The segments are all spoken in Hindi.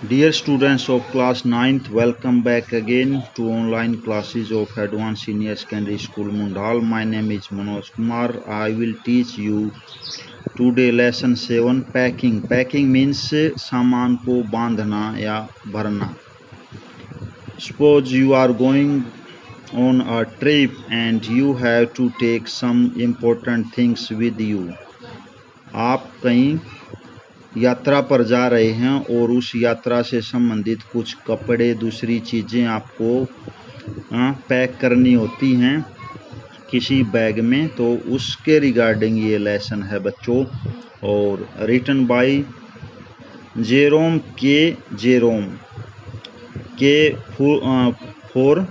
Dear students of class 9th, welcome back again to online classes of Advanced Senior Secondary School Mundhal. My name is Manoj Kumar. I will teach you today lesson 7 packing. Packing means सामान को बांधना या भरना. Suppose you are going on a trip and you have to take some important things with you. आप कहीं यात्रा पर जा रहे हैं और उस यात्रा से संबंधित कुछ कपड़े दूसरी चीज़ें आपको पैक करनी होती हैं किसी बैग में, तो उसके रिगार्डिंग ये लेसन है बच्चों. और रिटन बाय जेरोम के for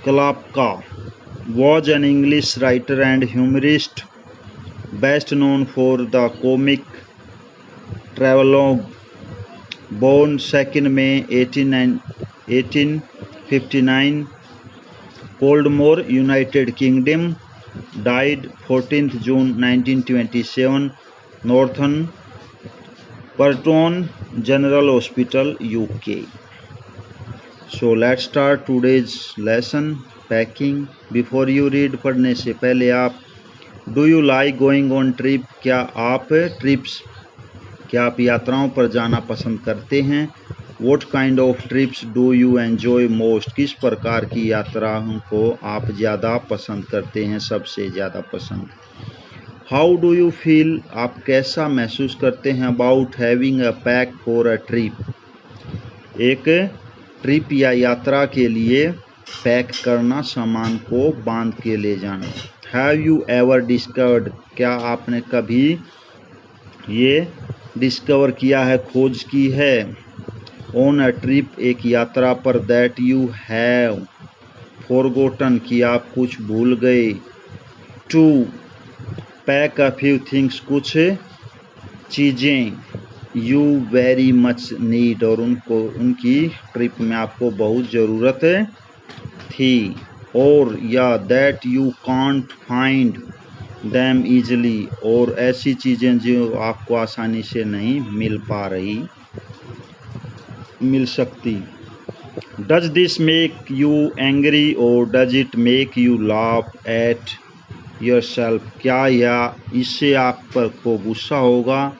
क्लापका was an English writer and humorist best known for the comic travelogue. Born 2nd May 1859, Coldmore, United Kingdom. Died 14th June 1927, Northampton General Hospital, UK. So let's start today's lesson, packing. Before you read, पढ़ने से पहले आप Do you like going on trip? क्या आप यात्राओं पर जाना पसंद करते हैं? What kind of trips do you enjoy most? किस प्रकार की यात्राओं को आप ज़्यादा पसंद करते हैं, सबसे ज़्यादा पसंद? How do you feel? आप कैसा महसूस करते हैं about having a pack for a trip? एक ट्रिप या यात्रा के लिए पैक करना, सामान को बांध के ले जाना. Have you ever discovered? क्या आपने कभी ये डिस्कवर किया है, खोज की है? ऑन अ ट्रिप, एक यात्रा पर. दैट यू हैव फॉरगॉटन, कि आप कुछ भूल गए. To pack a few things, कुछ चीज़ें. यू वेरी मच नीड, और उनकी ट्रिप में आपको बहुत ज़रूरत थी. और या that you can't find them easily, और ऐसी चीज़ें जो आपको आसानी से नहीं मिल सकती. Does this make you angry or does it make you laugh at yourself? क्या यह इससे आप पर को गुस्सा होगा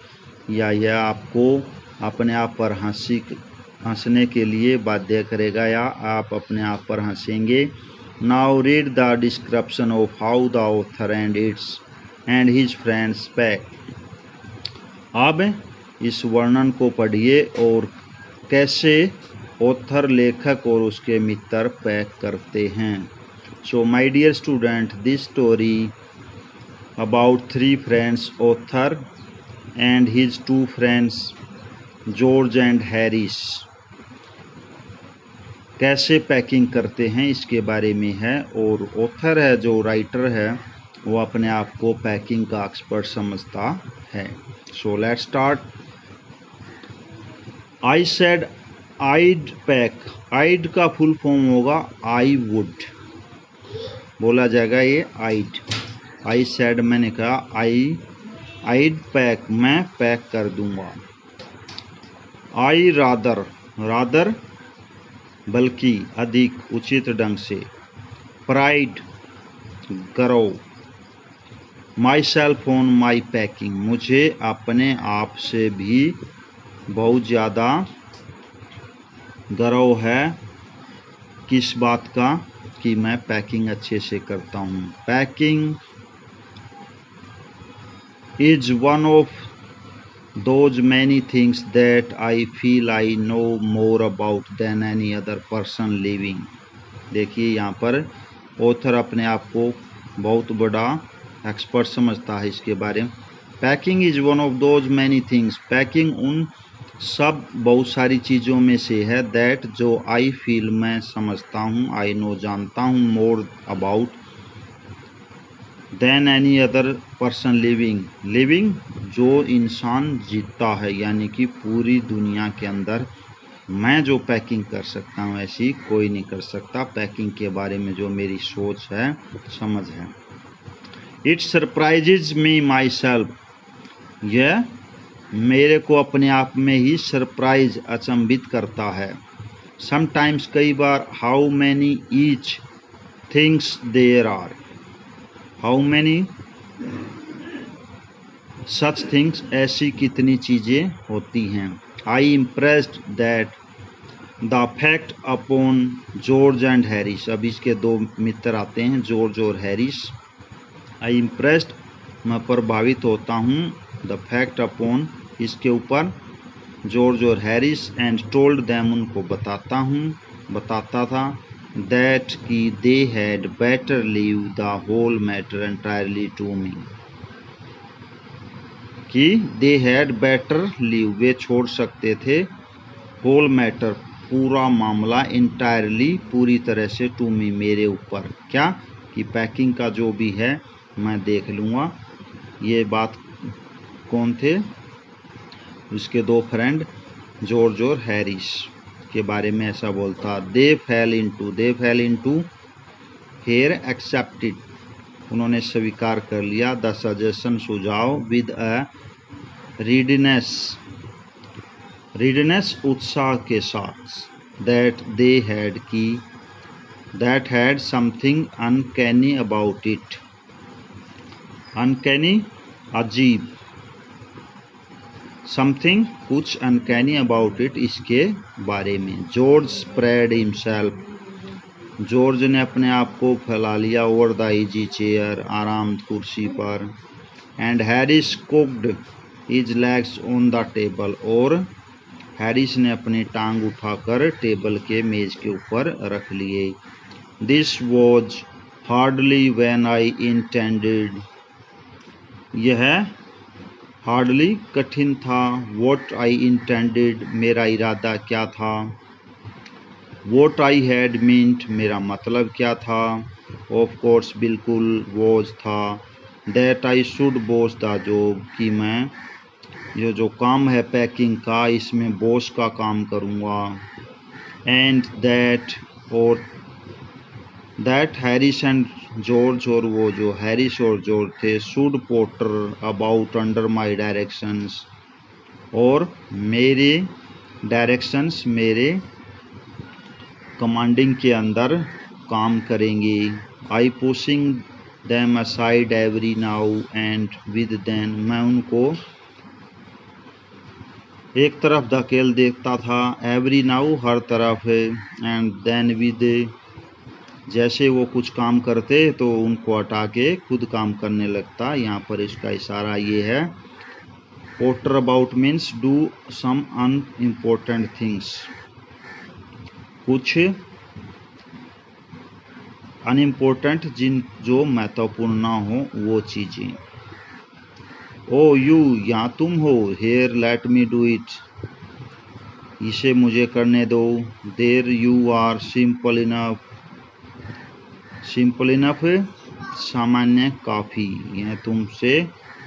या यह आपको अपने आप पर हंसने के लिए बाध्य करेगा, या आप अपने आप पर हंसेंगे. Now read the description of how the author and his friends pack. अब इस वर्णन को पढ़िए और कैसे ऑथर, लेखक और उसके मित्र पैक करते हैं. So my dear student, this story about 3 friends, author and his 2 friends George and Harris, कैसे पैकिंग करते हैं इसके बारे में है. और ऑथर है, जो राइटर है, वो अपने आप को पैकिंग का एक्सपर्ट समझता है. So let's start. I said I'd pack. I'd का फुल फॉर्म होगा आई वुड, बोला जाएगा ये आईड. आई सेड, मैंने कहा, आईड पैक, मैं पैक कर दूंगा. आई रादर बल्कि, अधिक, उचित ढंग से. प्राइड गर्व. My self on my packing, मुझे अपने आप से भी बहुत ज़्यादा गर्व है. किस बात का? कि मैं पैकिंग अच्छे से करता हूँ. Packing is one of those many things that I feel I know more about than any other person living. देखिए यहाँ पर ऑथर अपने आप को बहुत बड़ा एक्सपर्ट समझता है इसके बारे में. Packing is one of those many things. Packing उन सब बहुत सारी चीज़ों में से है. दैट, जो. आई फील, मैं समझता हूँ. आई नो, जानता हूँ. More, about. Then any other person living, जो इंसान जीता है, यानी कि पूरी दुनिया के अंदर मैं जो पैकिंग कर सकता हूँ ऐसी कोई नहीं कर सकता. पैकिंग के बारे में जो मेरी सोच है, समझ है. It surprises me my self, यह मेरे को अपने आप में ही सरप्राइज अचंभित करता है। समटाइम्स कई बार, how many each things there are, how many such things, ऐसी कितनी चीज़ें होती हैं। I impressed that the fact upon George and Harris, अब इसके दो मित्र आते हैं, जॉर्ज और हैरिस। आई इम्प्रेस्ड, मैं प्रभावित होता हूँ, द फैक्ट अपॉन, इसके ऊपर, जॉर्ज और हैरिस, एंड टोल्ड दैम, उनको बताता था, दैट कि they had better leave the whole matter entirely to me, कि दे हैड बेटर लीव, वे छोड़ सकते थे, होल मैटर, पूरा मामला, इंटायरली, पूरी तरह से, टू मी, मेरे ऊपर, क्या कि पैकिंग का जो भी है मैं देख लूँगा। ये बात कौन थे, उसके दो फ्रेंड जॉर्ज और हैरिस के बारे में ऐसा बोलता। दे फेल इनटू हेयर एक्सेप्टेड, उन्होंने स्वीकार कर लिया, द सजेशन, सुझाव, विद अ रीडनेस उत्साह के साथ, दैट दे हैड, की that had something uncanny about it, uncanny अजीब, समथिंग कुछ, अनकैनी अबाउट इट इसके बारे में। जॉर्ज स्प्रेड हिमसेल्फ, जॉर्ज ने अपने आप को फैला लिया, ओवर द इजी चेयर, आराम कुर्सी पर, and Harris cooked his legs on the table, और हैरिस ने अपनी टांग उठाकर टेबल के मेज के ऊपर रख लिए। This was hardly when I intended, यह हार्डली कठिन था, वॉट आई इंटेंडेड, मेरा इरादा क्या था, वॉट आई हैड मीन्ट, मेरा मतलब क्या था, ऑफ कोर्स, बिल्कुल, वॉज था, that I should boss the job, कि मैं ये जो काम है पैकिंग का, इसमें बॉस का काम करूँगा, एंड दैट, और दैट हैरिस एंड जॉर्ज, और वो जो हैरिस और जॉर्ज थे, should potter about under my directions, और मेरे डायरेक्शंस, मेरे कमांडिंग के अंदर काम करेंगे। I pushing them aside every now and with then, मैं उनको एक तरफ धकेल देता था, एवरी नाउ, हर तरफ, एंड देन विद, जैसे वो कुछ काम करते तो उनको हटा के खुद काम करने लगता। यहाँ पर इसका इशारा ये है, potter about means do some unimportant things, कुछ अनइम्पोर्टेंट, जो महत्वपूर्ण ना हो वो चीज़ें। ओ यू, यहाँ तुम हो, here let me do it, इसे मुझे करने दो, there you are simple enough, सामान्य, काफ़ी, यह तुमसे,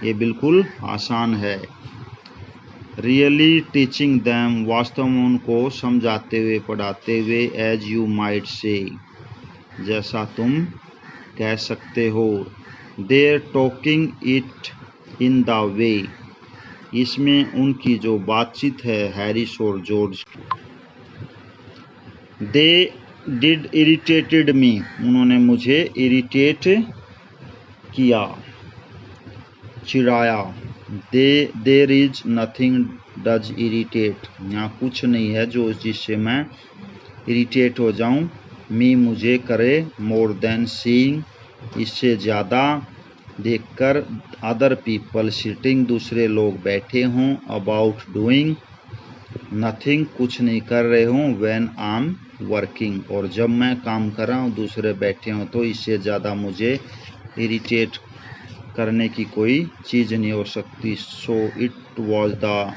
ये बिल्कुल आसान है। रियली टीचिंग दैम, वास्तव में उनको समझाते हुए, पढ़ाते हुए, एज यू माइट से, जैसा तुम कह सकते हो, देर talking it in the way, इसमें उनकी जो बातचीत है हैरिस और जॉर्ज, दे डिड इरिटेटेड मी, उन्होंने मुझे इरिटेट किया, चिढ़ाया। There is nothing does irritate, यहाँ कुछ नहीं है जो जिससे मैं इरिटेट हो जाऊं, मी, मुझे करे, मोर देन सीइंग, इससे ज़्यादा देखकर, अदर पीपल सिटिंग, दूसरे लोग बैठे हों, अबाउट डूइंग नथिंग, कुछ नहीं कर रहे हों, व्हेन आई एम वर्किंग, और जब मैं काम कर रहा हूँ दूसरे बैठे हों, तो इससे ज़्यादा मुझे इरिटेट करने की कोई चीज़ नहीं हो सकती। So it was the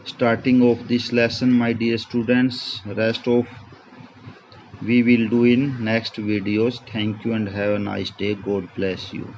starting of this lesson my dear students, rest of we will do in next videos. Thank you and have a nice day. God bless you.